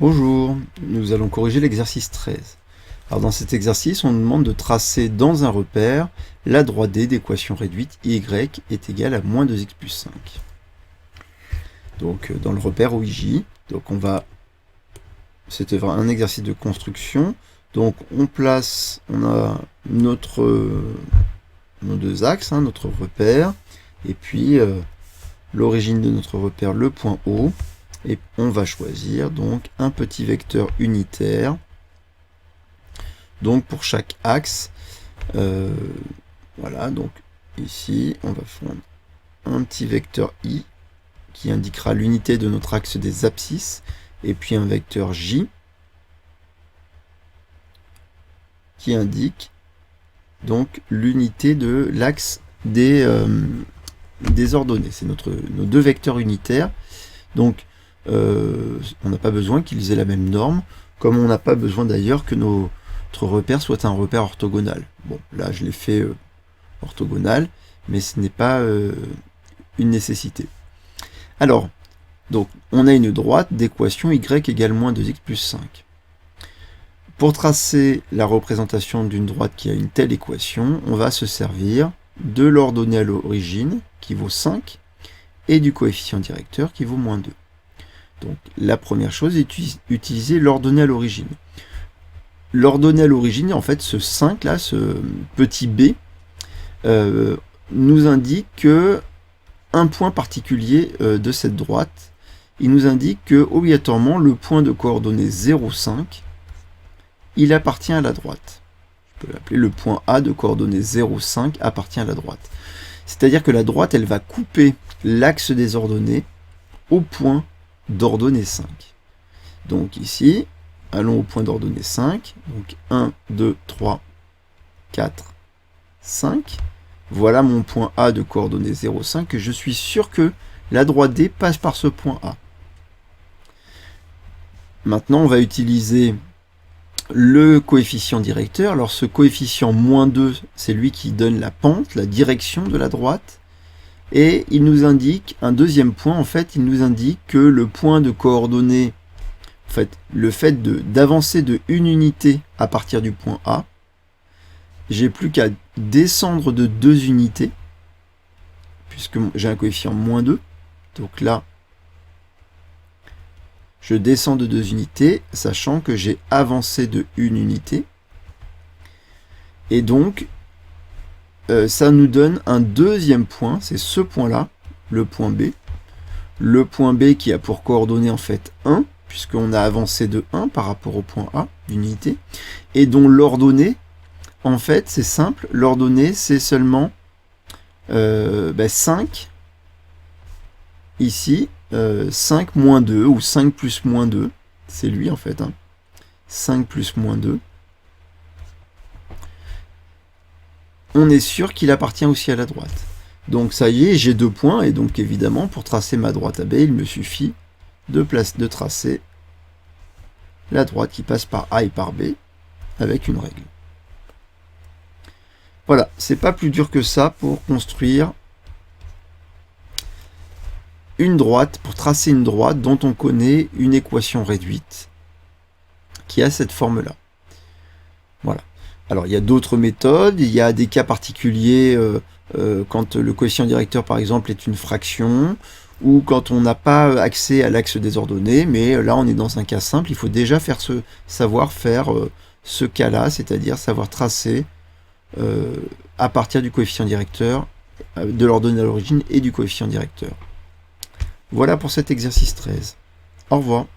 Bonjour, nous allons corriger l'exercice 13. Alors dans cet exercice, on nous demande de tracer dans un repère la droite D d'équation réduite y est égale à moins 2x plus 5. Donc dans le repère OIJ, c'était un exercice de construction. Donc on a nos deux axes, notre repère, et puis l'origine de notre repère, le point O. Et on va choisir donc un petit vecteur unitaire. Donc pour chaque axe, voilà, donc ici on va prendre un petit vecteur I qui indiquera l'unité de notre axe des abscisses, et puis un vecteur J qui indique donc l'unité de l'axe des ordonnées. C'est nos deux vecteurs unitaires. Donc on n'a pas besoin qu'ils aient la même norme, comme on n'a pas besoin d'ailleurs que notre repère soit un repère orthogonal. Bon, là je l'ai fait orthogonal, mais ce n'est pas une nécessité. Alors, donc on a une droite d'équation y égale moins 2x plus 5. Pour tracer la représentation d'une droite qui a une telle équation, on va se servir de l'ordonnée à l'origine, qui vaut 5, et du coefficient directeur, qui vaut moins 2. Donc la première chose est utiliser l'ordonnée à l'origine. L'ordonnée à l'origine, en fait, ce 5 là, ce petit b, nous indique que un point particulier de cette droite, il nous indique que obligatoirement le point de coordonnées 0,5, il appartient à la droite. Je peux l'appeler le point A de coordonnées 0,5 appartient à la droite. C'est-à-dire que la droite, elle va couper l'axe des ordonnées au point d'ordonnée 5. Donc ici, allons au point d'ordonnée 5. Donc 1, 2, 3, 4, 5. Voilà mon point A de coordonnées 0,5, que je suis sûr que la droite D passe par ce point A. Maintenant, on va utiliser le coefficient directeur. Alors ce coefficient moins 2, c'est lui qui donne la pente, la direction de la droite. Et il nous indique un deuxième point, en fait, il nous indique que le point de coordonnées, en fait, le fait d'avancer de une unité à partir du point A, j'ai plus qu'à descendre de 2 unités, puisque j'ai un coefficient moins 2. Donc là, je descends de 2 unités, sachant que j'ai avancé de 1 unité. Et donc, ça nous donne un deuxième point, c'est ce point-là, le point B. Le point B qui a pour coordonnée en fait 1, puisqu'on a avancé de 1 par rapport au point A d'unité, et dont l'ordonnée, en fait, c'est simple, l'ordonnée c'est seulement 5, ici, 5 moins 2, ou 5 plus moins 2, c'est lui en fait, 5 plus moins 2. On est sûr qu'il appartient aussi à la droite. Donc ça y est, j'ai 2 points, et donc évidemment, pour tracer ma droite AB, il me suffit de tracer la droite qui passe par A et par B, avec une règle. Voilà, c'est pas plus dur que ça pour construire une droite, pour tracer une droite dont on connaît une équation réduite, qui a cette forme-là. Voilà. Alors, il y a d'autres méthodes, il y a des cas particuliers quand le coefficient directeur, par exemple, est une fraction, ou quand on n'a pas accès à l'axe des ordonnées, mais là, on est dans un cas simple, il faut déjà savoir faire ce cas-là, c'est-à-dire savoir tracer à partir du coefficient directeur, de l'ordonnée à l'origine et du coefficient directeur. Voilà pour cet exercice 13. Au revoir.